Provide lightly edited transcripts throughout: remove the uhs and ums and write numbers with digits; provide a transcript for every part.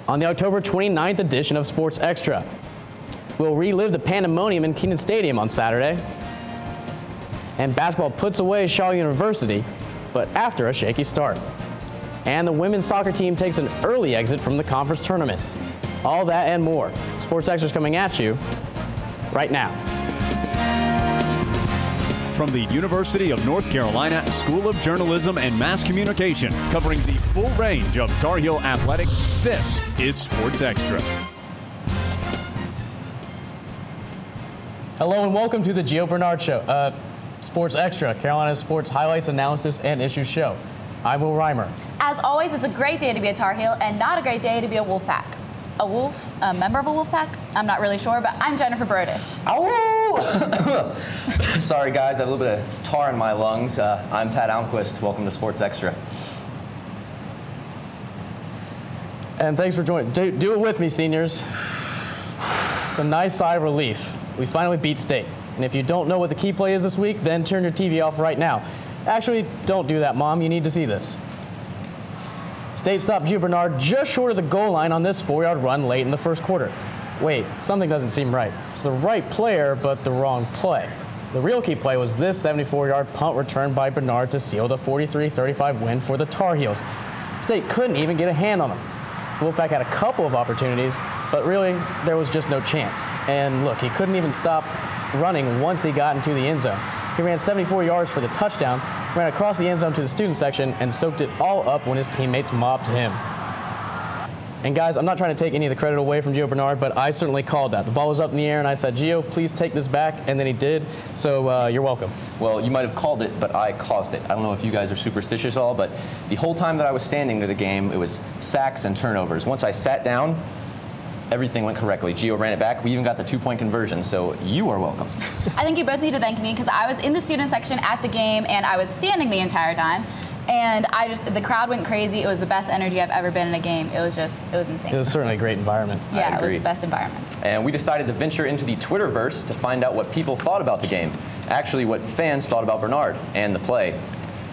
on the October 29th edition of Sports Extra. We'll relive the pandemonium in Kenan Stadium on Saturday. And basketball puts away Shaw University, but after a shaky start. And the women's soccer team takes an early exit from the conference tournament. All that and more. Sports Extra is coming at you right now. From the University of North Carolina School of Journalism and Mass Communication, covering the full range of Tar Heel athletics, this is Sports Extra. Hello and welcome to the Gio Bernard Show, Sports Extra, Carolina's sports highlights, analysis, and issues show. I'm Will Reimer. As always, it's a great day to be a Tar Heel and not a great day to be a Wolfpack. A wolf, a member of a Wolfpack? I'm not really sure, but I'm Jennifer Brodish. Ow! Sorry, guys, I have a little bit of tar in my lungs. I'm Pat Almquist. Welcome to Sports Extra. And thanks for joining. Do it with me, seniors. A nice sigh of relief. We finally beat State. And if you don't know what the key play is this week, then turn your TV off right now. Actually, don't do that, Mom. You need to see this. State stopped Gio Bernard just short of the goal line on this 4-yard run late in the first quarter. Wait, something doesn't seem right. It's the right player, but the wrong play. The real key play was this 74-yard punt return by Bernard to seal the 43-35 win for the Tar Heels. State couldn't even get a hand on him. The Wolfpack had a couple of opportunities, but really, there was just no chance. And look, he couldn't even stop running once he got into the end zone. He ran 74 yards for the touchdown, ran across the end zone to the student section, and soaked it all up when his teammates mobbed him. And guys, I'm not trying to take any of the credit away from Gio Bernard, but I certainly called that. The ball was up in the air, and I said, Gio, please take this back, and then he did, so you're welcome. Well, you might have called it, but I caused it. I don't know if you guys are superstitious at all, but the whole time that I was standing to the game, it was sacks and turnovers. Once I sat down, everything went correctly. Gio ran it back. We even got the 2-point conversion, so you are welcome. I think you both need to thank me because I was in the student section at the game, and I was standing the entire time. And the crowd went crazy. It was the best energy I've ever been in a game. It was insane. It was certainly a great environment. Yeah, it was the best environment. And we decided to venture into the Twitterverse to find out what people thought about the game. Actually, what fans thought about Bernard and the play.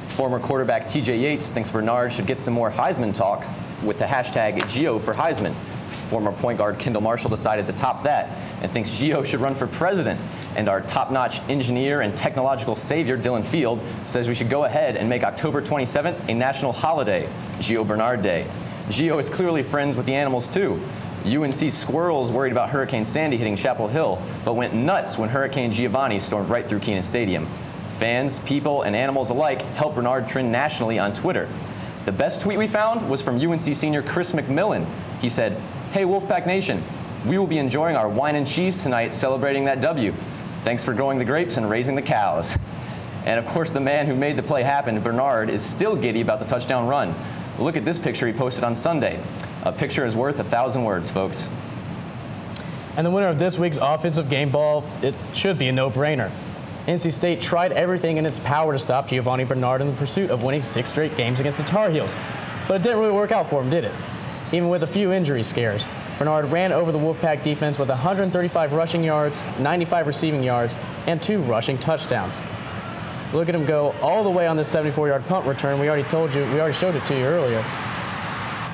Former quarterback TJ Yates thinks Bernard should get some more Heisman talk with the hashtag Gio for Heisman. Former point guard Kendall Marshall decided to top that and thinks Gio should run for president. And our top-notch engineer and technological savior, Dylan Field, says we should go ahead and make October 27th a national holiday, Gio Bernard Day. Gio is clearly friends with the animals, too. UNC Squirrels worried about Hurricane Sandy hitting Chapel Hill, but went nuts when Hurricane Giovanni stormed right through Kenan Stadium. Fans, people, and animals alike helped Bernard trend nationally on Twitter. The best tweet we found was from UNC senior Chris McMillan. He said, "Hey, Wolfpack Nation, we will be enjoying our wine and cheese tonight celebrating that W. Thanks for growing the grapes and raising the cows." And of course, the man who made the play happen, Bernard, is still giddy about the touchdown run. Look at this picture he posted on Sunday. A picture is worth 1,000 words, folks. And the winner of this week's offensive game ball, it should be a no-brainer. NC State tried everything in its power to stop Giovanni Bernard in the pursuit of winning 6 straight games against the Tar Heels. But it didn't really work out for him, did it? Even with a few injury scares. Bernard ran over the Wolfpack defense with 135 rushing yards, 95 receiving yards, and 2 rushing touchdowns. Look at him go all the way on this 74-yard punt return. We already showed it to you earlier.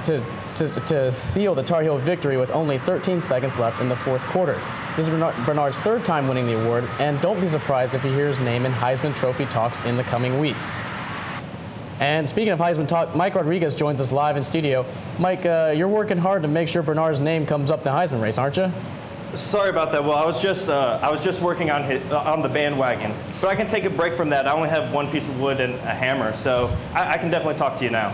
To seal the Tar Heel victory with only 13 seconds left in the fourth quarter. This is Bernard's 3rd time winning the award, and don't be surprised if you hear his name in Heisman Trophy talks in the coming weeks. And speaking of Heisman talk, Mike Rodriguez joins us live in studio. Mike, you're working hard to make sure Bernard's name comes up in the Heisman race, aren't you? Sorry about that. Well, I was just working on the bandwagon, but I can take a break from that. I only have 1 piece of wood and a hammer, so I can definitely talk to you now.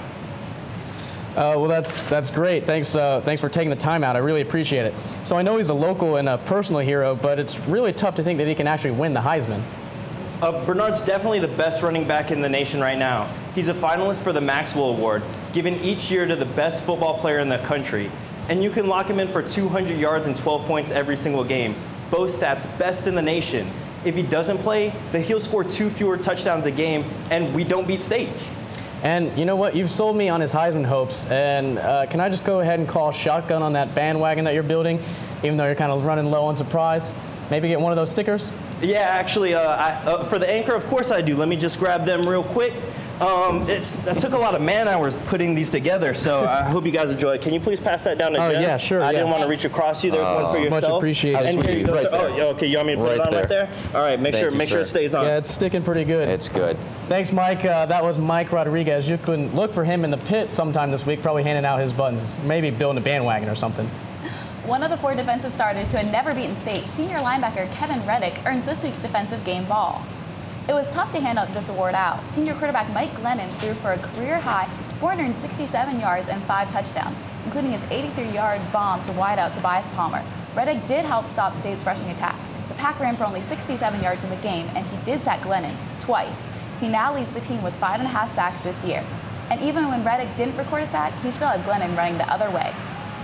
Well, that's great. Thanks for taking the time out. I really appreciate it. So I know he's a local and a personal hero, but it's really tough to think that he can actually win the Heisman. Bernard's definitely the best running back in the nation right now. He's a finalist for the Maxwell Award, given each year to the best football player in the country. And you can lock him in for 200 yards and 12 points every single game. Both stats best in the nation. If he doesn't play, then he'll score 2 fewer touchdowns a game, and we don't beat State. And you know what? You've sold me on his Heisman hopes. And can I just go ahead and call shotgun on that bandwagon that you're building, even though you're kind of running low on surprise? Maybe get one of those stickers? Yeah, actually, for the anchor, of course I do. Let me just grab them real quick. That took a lot of man hours putting these together, so I hope you guys enjoy it. Can you please pass that down to Jen? Yeah, sure. I didn't want to reach across you. There's one for yourself. Much appreciated. And here you go. Right sir. Oh, okay. You want me to put it on right there? All right. Make sure it stays on. Yeah, it's sticking pretty good. It's good. Thanks, Mike. That was Mike Rodriguez. You can look for him in the pit sometime this week, probably handing out his buttons, maybe building a bandwagon or something. One of the 4 defensive starters who had never beaten state, senior linebacker Kevin Reddick, earns this week's defensive game ball. It was tough to hand this award out. Senior quarterback Mike Glennon threw for a career-high 467 yards and 5 touchdowns, including his 83-yard bomb to wideout Tobias Palmer. Reddick did help stop State's rushing attack. The Pack ran for only 67 yards in the game, and he did sack Glennon twice. He now leads the team with 5.5 sacks this year. And even when Reddick didn't record a sack, he still had Glennon running the other way.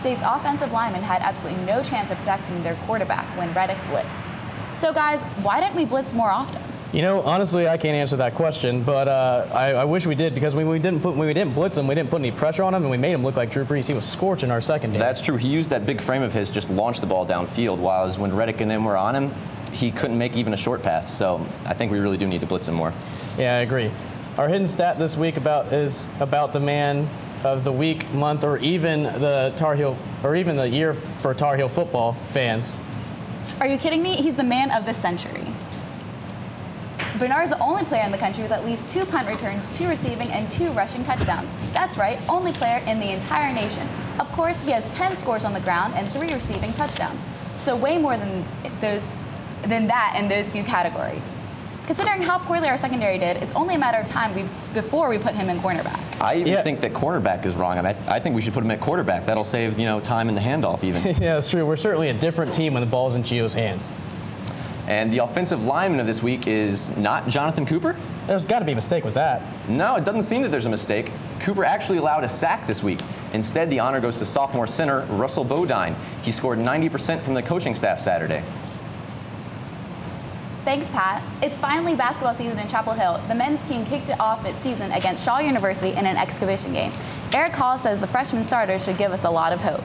State's offensive linemen had absolutely no chance of protecting their quarterback when Reddick blitzed. So guys, why didn't we blitz more often? You know, honestly, I can't answer that question, but I wish we did, because when we didn't blitz him, we didn't put any pressure on him, and we made him look like Drew Brees. He was scorching our second game. That's true. He used that big frame of his, just launched the ball downfield, while when Reddick and them were on him, he couldn't make even a short pass. So I think we really do need to blitz him more. Yeah, I agree. Our hidden stat this week is about the man of the week, month, or even the Tar Heel, or even the year for Tar Heel football fans. Are you kidding me? He's the man of the century. Bernard is the only player in the country with at least 2 punt returns, 2 receiving, and 2 rushing touchdowns. That's right, only player in the entire nation. Of course, he has 10 scores on the ground and 3 receiving touchdowns. So way more than that in those 2 categories. Considering how poorly our secondary did, it's only a matter of time before we put him in cornerback. I even think that cornerback is wrong. I think we should put him at quarterback. That'll save, time in the handoff even. Yeah, that's true. We're certainly a different team when the ball's in Gio's hands. And the offensive lineman of this week is not Jonathan Cooper? There's got to be a mistake with that. No, it doesn't seem that there's a mistake. Cooper actually allowed a sack this week. Instead, the honor goes to sophomore center Russell Bodine. He scored 90% from the coaching staff Saturday. Thanks, Pat. It's finally basketball season in Chapel Hill. The men's team kicked it off its season against Shaw University in an exhibition game. Eric Hall says the freshman starters should give us a lot of hope.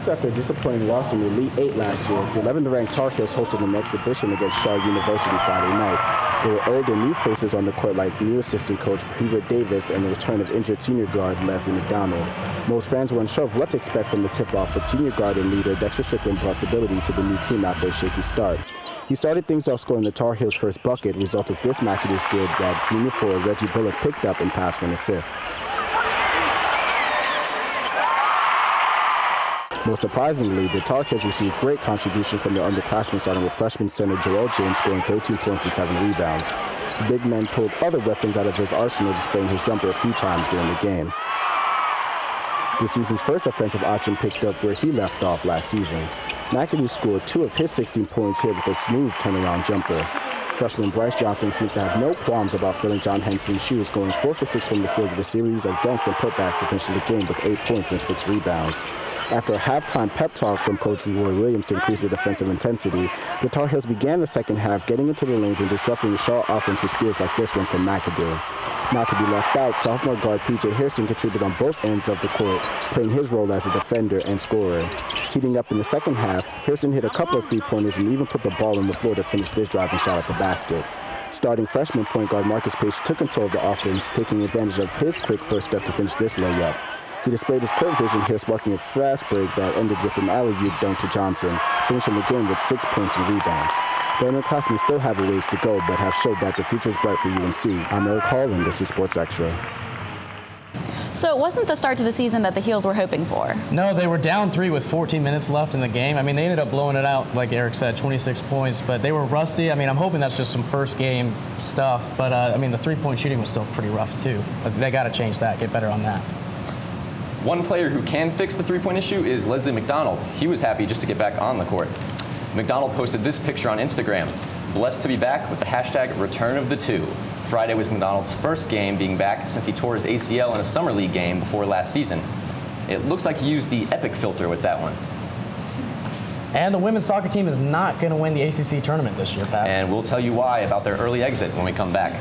After a disappointing loss in the Elite 8 last year, the 11th ranked Tar Heels hosted an exhibition against Shaw University Friday night. There were old and new faces on the court like new assistant coach Hubert Davis and the return of injured senior guard Leslie McDonald. Most fans were unsure of what to expect from the tip-off, but senior guard and leader Dexter Strickland brought stability to the new team after a shaky start. He started things off scoring the Tar Heels' first bucket, result of this McAdoo steal that junior forward Reggie Bullock picked up and passed for an assist. Most surprisingly, the Tar Heels received great contribution from their underclassmen, starting with freshman center Joel James scoring 13 points and 7 rebounds. The big man pulled other weapons out of his arsenal, displaying his jumper a few times during the game. This season's first offensive option picked up where he left off last season. McAdoo scored 2 of his 16 points here with a smooth turnaround jumper. Freshman Bryce Johnson seems to have no qualms about filling John Henson's shoes, going 4 for 6 from the field with a series of dunks and putbacks to finish the game with 8 points and 6 rebounds. After a halftime pep talk from coach Roy Williams to increase the defensive intensity, the Tar Heels began the second half getting into the lanes and disrupting the Shaw offense with steals like this one from McAdoo. Not to be left out, sophomore guard P.J. Hairston contributed on both ends of the court, playing his role as a defender and scorer. Heating up in the second half, Hairston hit a couple of three-pointers and even put the ball on the floor to finish this driving shot at the basket. Starting freshman point guard Marcus Page took control of the offense, taking advantage of his quick first step to finish this layup. He displayed his court vision here, sparking a fast break that ended with an alley-oop dunk to Johnson, finishing the game with 6 points and rebounds. The underclassmen still have a ways to go, but have showed that the future is bright for UNC. I'm Eric Hall, and this is Sports Extra. So it wasn't the start to the season that the Heels were hoping for. No, they were down 3 with 14 minutes left in the game. I mean, they ended up blowing it out, like Eric said, 26 points, but they were rusty. I mean, I'm hoping that's just some first game stuff, but I mean, the three-point shooting was still pretty rough too. They got to change that, get better on that. One player who can fix the three-point issue is Leslie McDonald. He was happy just to get back on the court. McDonald posted this picture on Instagram. Blessed to be back with the hashtag Return of the Two. Friday was McDonald's first game being back since he tore his ACL in a summer league game before last season. It looks like he used the Epic filter with that one. And the women's soccer team is not going to win the ACC tournament this year, Pat. And we'll tell you why about their early exit when we come back.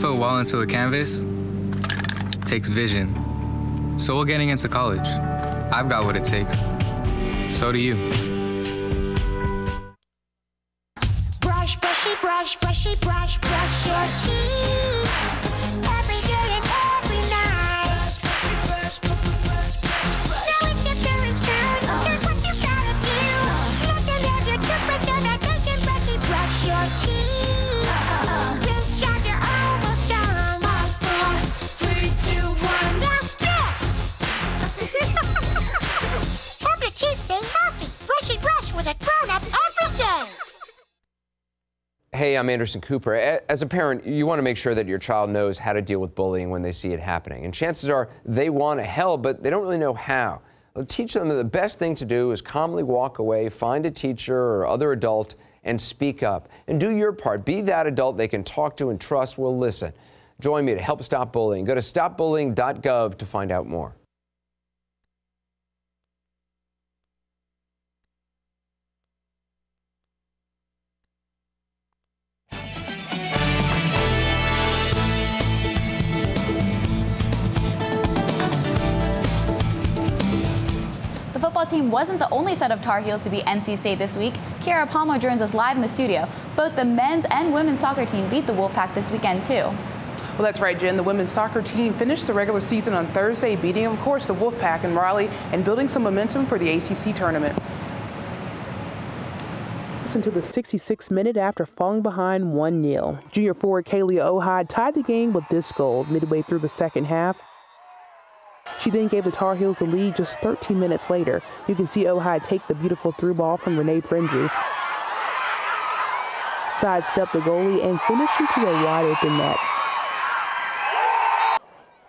fit well into a canvas takes vision. So will getting into college. I've got what it takes. So do you. Brush, brushy, brush, brushy, brush, brush your teeth. Every day and every night. Now it's your parents' turn. Here's what you gotta do. You have to have your toothbrush so that they can brushy brush your teeth. Good job, you're almost done. 5, 4, 3, 2, 1. That's it. Help your teeth stay healthy. Brushy brush with a grown-up every day. Hey, I'm Anderson Cooper. As a parent, you want to make sure that your child knows how to deal with bullying when they see it happening. And chances are they want to help, but they don't really know how. Well, teach them that the best thing to do is calmly walk away, find a teacher or other adult, and speak up. And do your part. Be that adult they can talk to and trust will listen. Join me to help stop bullying. Go to stopbullying.gov to find out more. The football team wasn't the only set of Tar Heels to beat NC State this week. Kiara Palmer joins us live in the studio. Both the men's and women's soccer team beat the Wolfpack this weekend, too. Well, that's right, Jen. The women's soccer team finished the regular season on Thursday, beating, of course, the Wolfpack in Raleigh and building some momentum for the ACC tournament. Listen to the 66th minute after falling behind 1-0. Junior forward Kaylia Ohad tied the game with this goal midway through the second half. She then gave the Tar Heels the lead just 13 minutes later. You can see Ohad take the beautiful through ball from Renee Prindry, sidestep the goalie, and finish into a wide open net.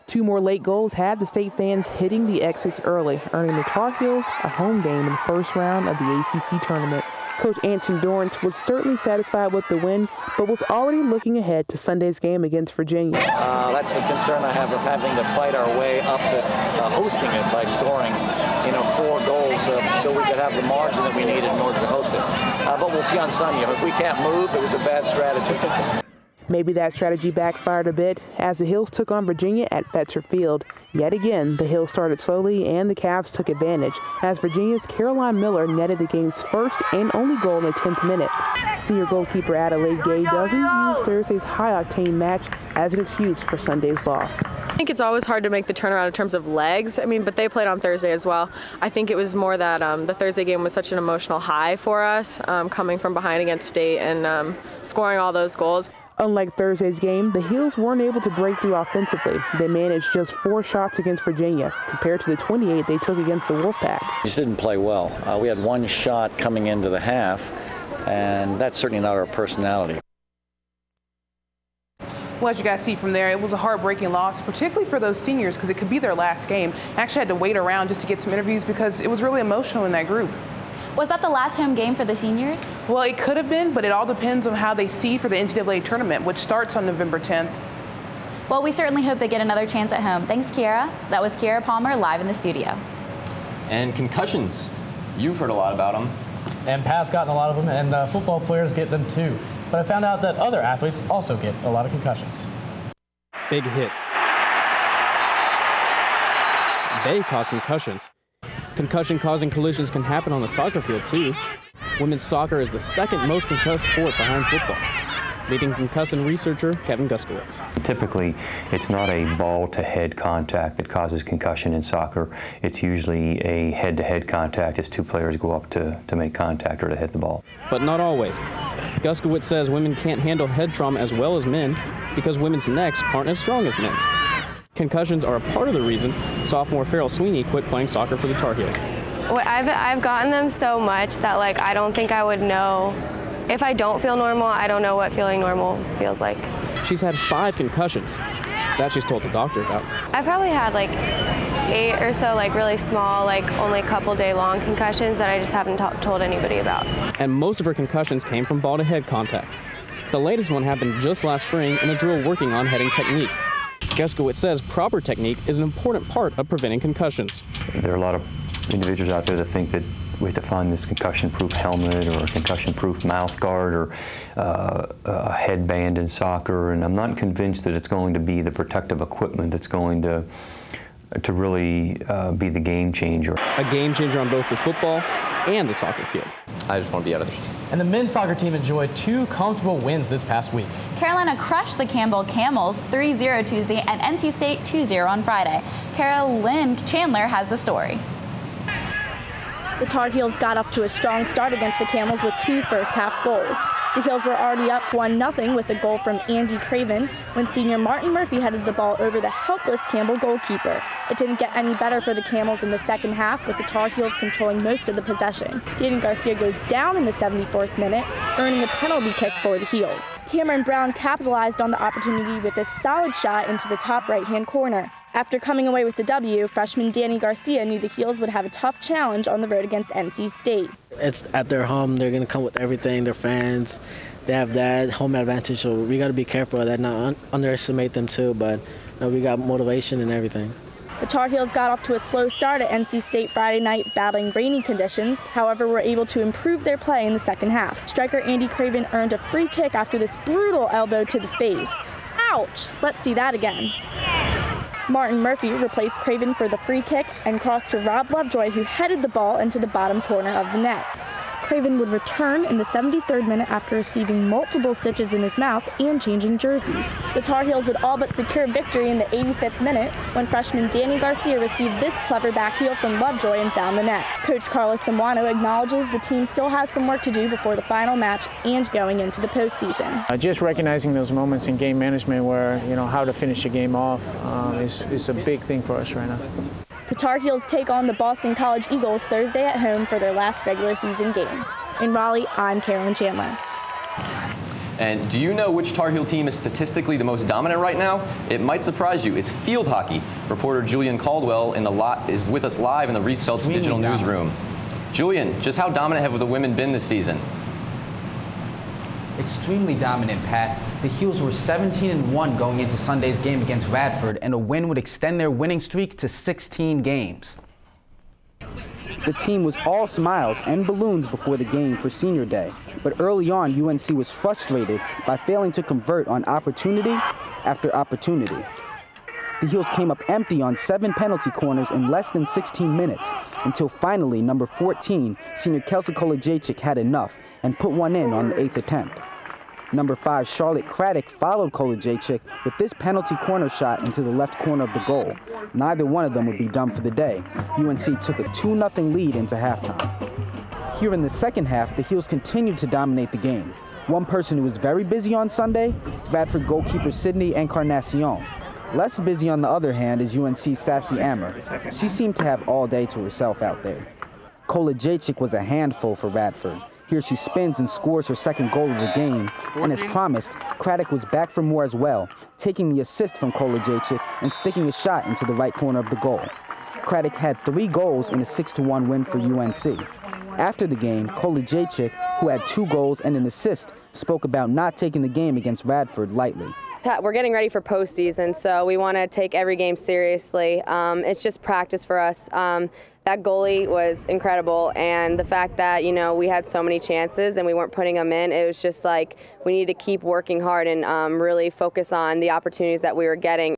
Two more late goals had the state fans hitting the exits early, earning the Tar Heels a home game in the first round of the ACC tournament. Coach Anson Dorrance was certainly satisfied with the win, but was already looking ahead to Sunday's game against Virginia. That's the concern I have of having to fight our way up to hosting it by scoring, 4 goals so we could have the margin that we needed in order to host it. But we'll see on Sunday. If we can't move, it was a bad strategy. Maybe that strategy backfired a bit as the Heels took on Virginia at Fetzer Field. Yet again, the Heels started slowly and the Cavs took advantage as Virginia's Caroline Miller netted the game's first and only goal in the 10th minute. Senior goalkeeper Adelaide Gay doesn't use Thursday's high-octane match as an excuse for Sunday's loss. I think it's always hard to make the turnaround in terms of legs. But they played on Thursday as well. I think it was more that the Thursday game was such an emotional high for us, coming from behind against State and scoring all those goals. Unlike Thursday's game, the Heels weren't able to break through offensively. They managed just 4 shots against Virginia, compared to the 28 they took against the Wolfpack. Just didn't play well. We had 1 shot coming into the half, and that's certainly not our personality. Well, as you guys see from there, it was a heartbreaking loss, particularly for those seniors, because it could be their last game. I actually had to wait around just to get some interviews because it was really emotional in that group. Was that the last home game for the seniors? Well, it could have been, but it all depends on how they seed for the NCAA tournament, which starts on November 10th. Well, we certainly hope they get another chance at home. Thanks, Kiara. That was Kiara Palmer live in the studio. And concussions. You've heard a lot about them. And Pat's gotten a lot of them, and football players get them too. But I found out that other athletes also get a lot of concussions. Big hits. They cause concussions. Concussion-causing collisions can happen on the soccer field, too. Women's soccer is the second most concussed sport behind football. Leading concussion researcher Kevin Guskowitz. Typically, it's not a ball-to-head contact that causes concussion in soccer. It's usually a head-to-head contact as 2 players go up to make contact or to hit the ball. But not always. Guskowitz says women can't handle head trauma as well as men because women's necks aren't as strong as men's. Concussions are a part of the reason sophomore Farrell Sweeney quit playing soccer for the Tar Heels. Well, I've gotten them so much that I don't think I would know. If I don't feel normal, I don't know what feeling normal feels like. She's had 5 concussions. That she's told the doctor about. I probably had 8 or so really small, only a couple day long concussions that I just haven't told anybody about. And most of her concussions came from ball-to-head contact. The latest one happened just last spring in a drill working on heading technique. Guskowitz says proper technique is an important part of preventing concussions. There are a lot of individuals out there that think that we have to find this concussion-proof helmet or a concussion-proof mouth guard or a headband in soccer, and I'm not convinced that it's going to be the protective equipment that's going to really be the game changer. A game changer on both the football and the soccer field. I just want to be out of this. And the men's soccer team enjoyed 2 comfortable wins this past week. Carolina crushed the Campbell Camels 3-0 Tuesday and NC State 2-0 on Friday. Carolyn Chandler has the story. The Tar Heels got off to a strong start against the Camels with 2 first-half goals. The Heels were already up 1-0 with a goal from Andy Craven when senior Martin Murphy headed the ball over the helpless Campbell goalkeeper. It didn't get any better for the Camels in the second half, with the Tar Heels controlling most of the possession. Danny Garcia goes down in the 74th minute, earning a penalty kick for the Heels. Cameron Brown capitalized on the opportunity with a solid shot into the top right-hand corner. After coming away with the W, freshman Danny Garcia knew the Heels would have a tough challenge on the road against NC State. It's at their home. They're going to come with everything. Their fans, they have that home advantage, so we got to be careful of that, not underestimate them too, but we got motivation and everything. The Tar Heels got off to a slow start at NC State Friday night, battling rainy conditions. However, were able to improve their play in the second half. Striker Andy Craven earned a free kick after this brutal elbow to the face. Ouch! Let's see that again. Martin Murphy replaced Craven for the free kick and crossed to Rob Lovejoy, who headed the ball into the bottom corner of the net. Craven would return in the 73rd minute after receiving multiple stitches in his mouth and changing jerseys. The Tar Heels would all but secure victory in the 85th minute when freshman Danny Garcia received this clever back heel from Lovejoy and found the net. Coach Carlos Samuano acknowledges the team still has some work to do before the final match and going into the postseason. Just recognizing those moments in game management where, how to finish a game off is a big thing for us right now. The Tar Heels take on the Boston College Eagles Thursday at home for their last regular season game. In Raleigh, I'm Carolyn Chandler. And do you know which Tar Heel team is statistically the most dominant right now? It might surprise you. It's field hockey. Reporter Julian Caldwell is with us live in the Reese Phelps Digital Newsroom. Julian, just how dominant have the women been this season? Extremely dominant, Pat. The Heels were 17-1 going into Sunday's game against Radford, and a win would extend their winning streak to 16 games. The team was all smiles and balloons before the game for senior day, but early on UNC was frustrated by failing to convert on opportunity after opportunity. The Heels came up empty on 7 penalty corners in less than 16 minutes, until finally number 14, senior Kelsey Kolajczyk, had enough and put one in on the 8th attempt. Number 5, Charlotte Craddock, followed Kolajczyk with this penalty corner shot into the left corner of the goal. Neither one of them would be done for the day. UNC took a 2-0 lead into halftime. Here in the second half, the Heels continued to dominate the game. One person who was very busy on Sunday, Radford goalkeeper Sydney Encarnacion. Less busy, on the other hand, is UNC's Sassy Ammer. She seemed to have all day to herself out there. Kolajczyk was a handful for Radford. Here she spins and scores her second goal of the game, and as promised, Craddock was back for more as well, taking the assist from Kolajczyk and sticking a shot into the right corner of the goal. Craddock had 3 goals in a 6-1 win for UNC. After the game, Kolajczyk, who had 2 goals and an assist, spoke about not taking the game against Radford lightly. We're getting ready for postseason, so we want to take every game seriously. It's just practice for us. That goalie was incredible, and the fact that, we had so many chances and we weren't putting them in, it was just like we need to keep working hard and really focus on the opportunities that we were getting.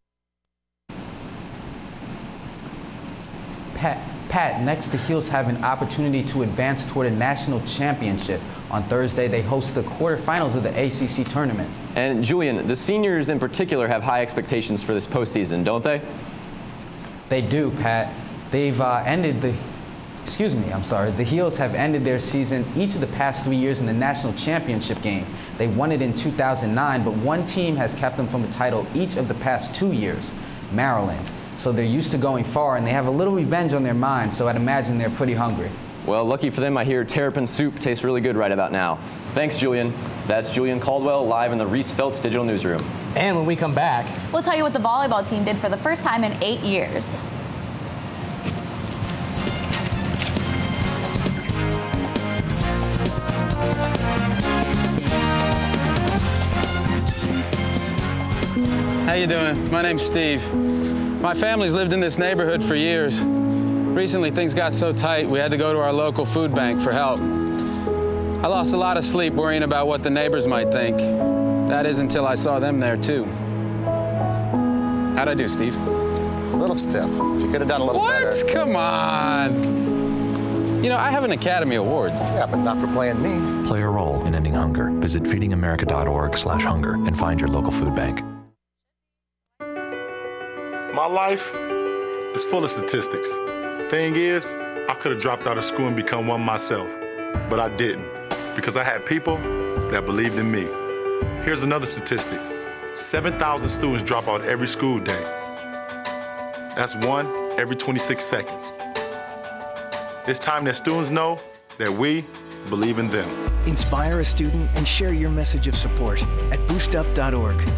Pat, next the Heels have an opportunity to advance toward a national championship. On Thursday, they host the quarterfinals of the ACC tournament. And Julian, the seniors in particular have high expectations for this postseason, don't they? They do, Pat. They've the Heels have ended their season each of the past 3 years in the national championship game. They won it in 2009, but one team has kept them from the title each of the past 2 years, Maryland. So they're used to going far, and they have a little revenge on their mind, so I'd imagine they're pretty hungry. Well, lucky for them, I hear terrapin soup tastes really good right about now. Thanks, Julian. That's Julian Caldwell live in the Reese Phelps Digital Newsroom. And when we come back, we'll tell you what the volleyball team did for the first time in 8 years. How you doing? My name's Steve. My family's lived in this neighborhood for years. Recently, things got so tight, we had to go to our local food bank for help. I lost a lot of sleep worrying about what the neighbors might think. That is until I saw them there, too. How'd I do, Steve? A little stiff. You could have done a little better. What? Come on. You know, I have an Academy Award. Yeah, but not for playing me. Play a role in ending hunger. Visit feedingamerica.org/hunger and find your local food bank. My life is full of statistics. Thing is, I could have dropped out of school and become one myself, but I didn't because I had people that believed in me. Here's another statistic. 7,000 students drop out every school day. That's one every 26 seconds. It's time that students know that we believe in them. Inspire a student and share your message of support at boostup.org.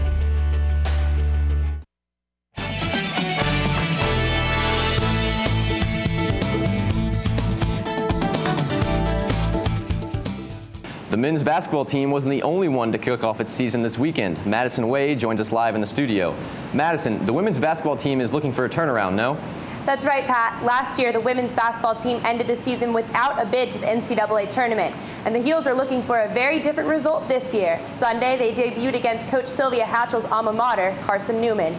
The men's basketball team wasn't the only one to kick off its season this weekend. Madison Way joins us live in the studio. Madison, the women's basketball team is looking for a turnaround, no? That's right, Pat. Last year, the women's basketball team ended the season without a bid to the NCAA tournament, and the Heels are looking for a very different result this year. Sunday, they debuted against Coach Sylvia Hatchell's alma mater, Carson Newman.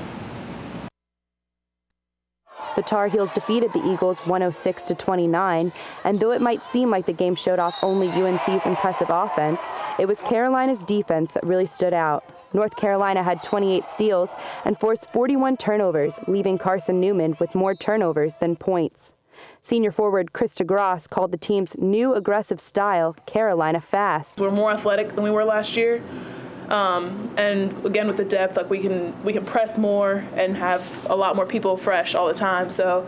The Tar Heels defeated the Eagles 106-29, and though it might seem like the game showed off only UNC's impressive offense, it was Carolina's defense that really stood out. North Carolina had 28 steals and forced 41 turnovers, leaving Carson Newman with more turnovers than points. Senior forward Krista Gross called the team's new aggressive style Carolina fast. We're more athletic than we were last year. And again, with the depth, like we can press more and have a lot more people fresh all the time. So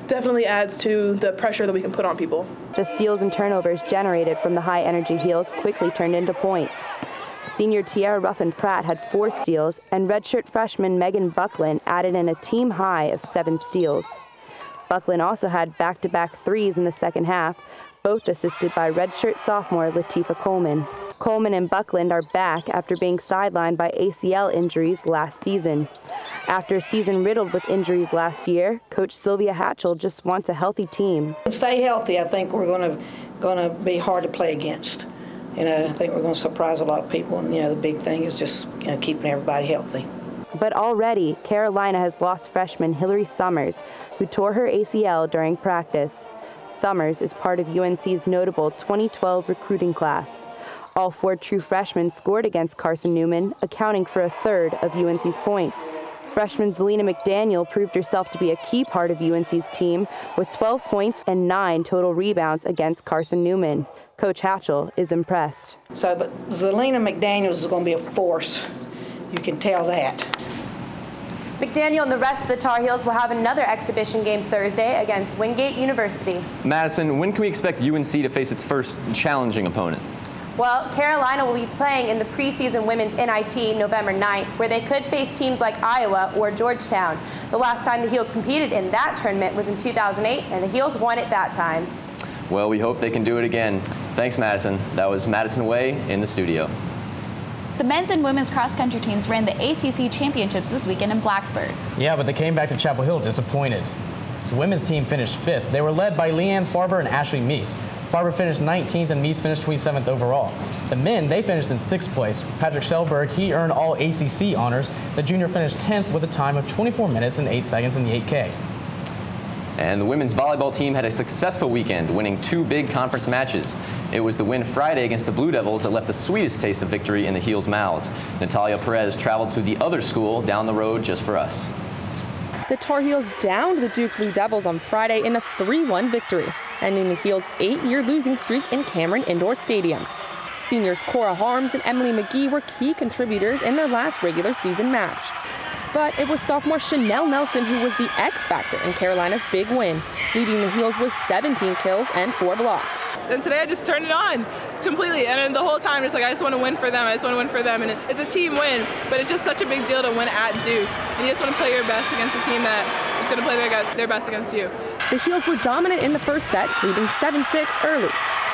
definitely adds to the pressure that we can put on people. The steals and turnovers generated from the high-energy Heels quickly turned into points. Senior Tiara Ruffin-Pratt had 4 steals, and redshirt freshman Megan Buckland added in a team high of 7 steals. Buckland also had back-to-back threes in the second half, both assisted by redshirt sophomore Latifah Coleman. Coleman and Buckland are back after being sidelined by ACL injuries last season. After a season riddled with injuries last year, Coach Sylvia Hatchell just wants a healthy team. Stay healthy. I think we're going to be hard to play against. I think we're going to surprise a lot of people. And the big thing is just keeping everybody healthy. But already, Carolina has lost freshman Hillary Summers, who tore her ACL during practice. Summers is part of UNC's notable 2012 recruiting class. All 4 true freshmen scored against Carson Newman, accounting for a third of UNC's points. Freshman Zelina McDaniel proved herself to be a key part of UNC's team with 12 points and 9 total rebounds against Carson Newman. Coach Hatchell is impressed. But Zelina McDaniel is going to be a force. You can tell that. McDaniel and the rest of the Tar Heels will have another exhibition game Thursday against Wingate University. Madison, when can we expect UNC to face its first challenging opponent? Well, Carolina will be playing in the preseason women's NIT November 9th, where they could face teams like Iowa or Georgetown. The last time the Heels competed in that tournament was in 2008, and the Heels won it that time. Well, we hope they can do it again. Thanks, Madison. That was Madison Way in the studio. The men's and women's cross-country teams ran the ACC championships this weekend in Blacksburg. Yeah, but they came back to Chapel Hill disappointed. The women's team finished 5th. They were led by Leanne Farber and Ashley Meese. Farber finished 19th and Meese finished 27th overall. The men, they finished in 6th place. Patrick Shellberg, he earned all ACC honors. The junior finished 10th with a time of 24 minutes and 8 seconds in the 8K. And the women's volleyball team had a successful weekend, winning 2 big conference matches. It was the win Friday against the Blue Devils that left the sweetest taste of victory in the Heels' mouths. Natalia Perez traveled to the other school down the road just for us. The Tar Heels downed the Duke Blue Devils on Friday in a 3-1 victory, ending the Heels' 8-year losing streak in Cameron Indoor Stadium. Seniors Cora Harms and Emily McGee were key contributors in their last regular season match. But it was sophomore Chanel Nelson who was the X factor in Carolina's big win, leading the Heels with 17 kills and 4 blocks. And today I just turned it on completely, and then the whole time I just want to win for them. I just want to win for them, and it's a team win, but it's just such a big deal to win at Duke, and you just want to play your best against a team that is going to play their best against you. The Heels were dominant in the first set, leading 7-6 early,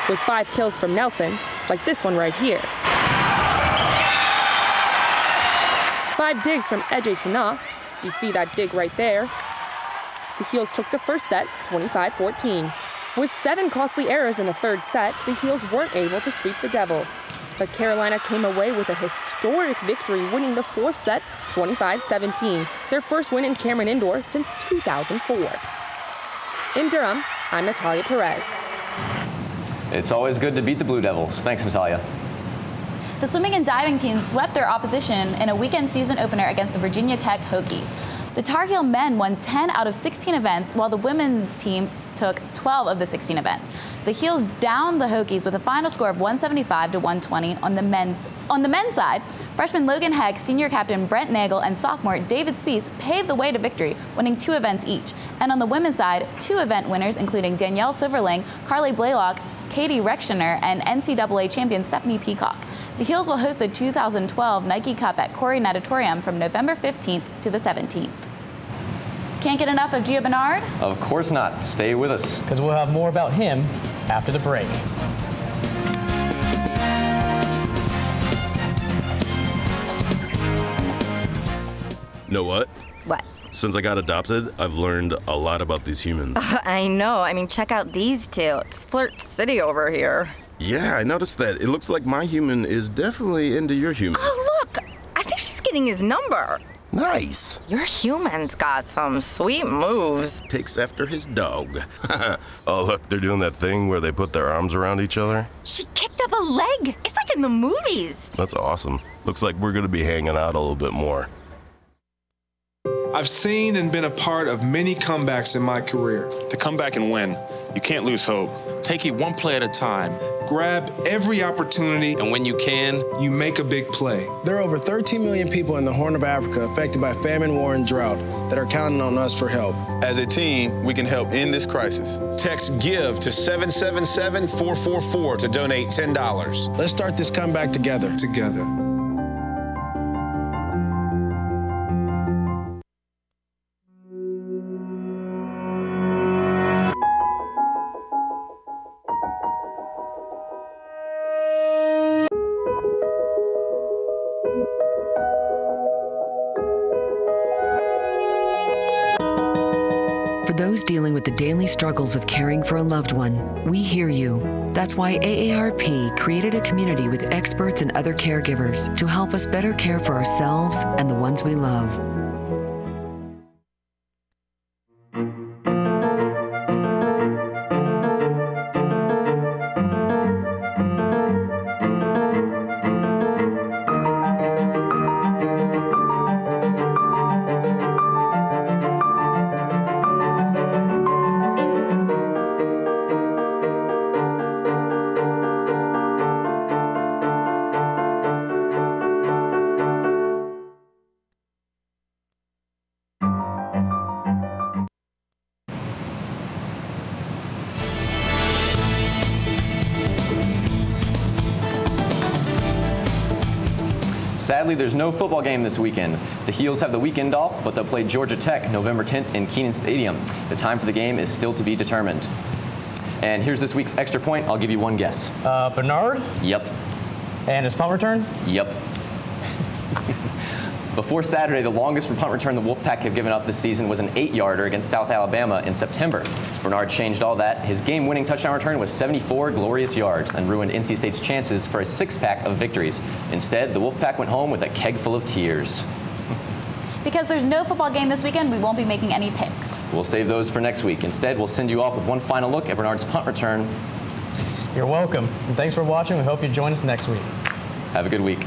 with 5 kills from Nelson, like this one right here. 5 digs from Ejay Tana. You see that dig right there. The Heels took the first set 25-14. With 7 costly errors in the third set, the Heels weren't able to sweep the Devils. But Carolina came away with a historic victory, winning the fourth set 25-17, their first win in Cameron Indoor since 2004. In Durham, I'm Natalia Perez. It's always good to beat the Blue Devils. Thanks, Natalia. The swimming and diving teams swept their opposition in a weekend season opener against the Virginia Tech Hokies. The Tar Heel men won 10 out of 16 events, while the women's team took 12 of the 16 events. The Heels downed the Hokies with a final score of 175-120 on the men's side. Freshman Logan Heck, senior captain Brent Nagel, and sophomore David Spees paved the way to victory, winning 2 events each. And on the women's side, 2 event winners, including Danielle Silverling, Carly Blaylock, Katie Rexner, and NCAA champion Stephanie Peacock. The Heels will host the 2012 Nike Cup at Corey Natatorium from November 15th to the 17th. Can't get enough of Gio Bernard? Of course not. Stay with us. Because we'll have more about him after the break. Know what? What? Since I got adopted, I've learned a lot about these humans. I know. I mean, check out these two. It's Flirt City over here. Yeah, I noticed that. It looks like my human is definitely into your human. Oh, look! I think she's getting his number. Nice. Your human's got some sweet moves. Takes after his dog. Oh, look, they're doing that thing where they put their arms around each other. She kicked up a leg. It's like in the movies. That's awesome. Looks like we're going to be hanging out a little bit more. I've seen and been a part of many comebacks in my career. To come back and win, you can't lose hope. Take it one play at a time. Grab every opportunity, and when you can, you make a big play. There are over 13 million people in the Horn of Africa affected by famine, war, and drought that are counting on us for help. As a team, we can help end this crisis. Text GIVE to 777-444 to donate $10. Let's start this comeback together. For those dealing with the daily struggles of caring for a loved one, we hear you. That's why AARP created a community with experts and other caregivers to help us better care for ourselves and the ones we love. Sadly, there's no football game this weekend. The Heels have the weekend off, but they'll play Georgia Tech November 10th in Kenan Stadium. The time for the game is still to be determined. And here's this week's extra point. I'll give you one guess. Bernard? Yep. And his punt return? Yep. Before Saturday, the longest for punt return the Wolfpack have given up this season was an 8-yarder against South Alabama in September. Bernard changed all that. His game-winning touchdown return was 74 glorious yards and ruined NC State's chances for a 6-pack of victories. Instead, the Wolfpack went home with a keg full of tears. Because there's no football game this weekend, we won't be making any picks. We'll save those for next week. Instead, we'll send you off with one final look at Bernard's punt return. You're welcome. And thanks for watching. We hope you join us next week. Have a good week.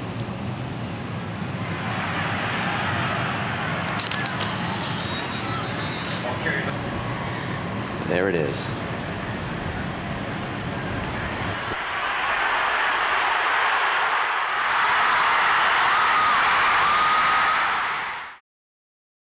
There it is.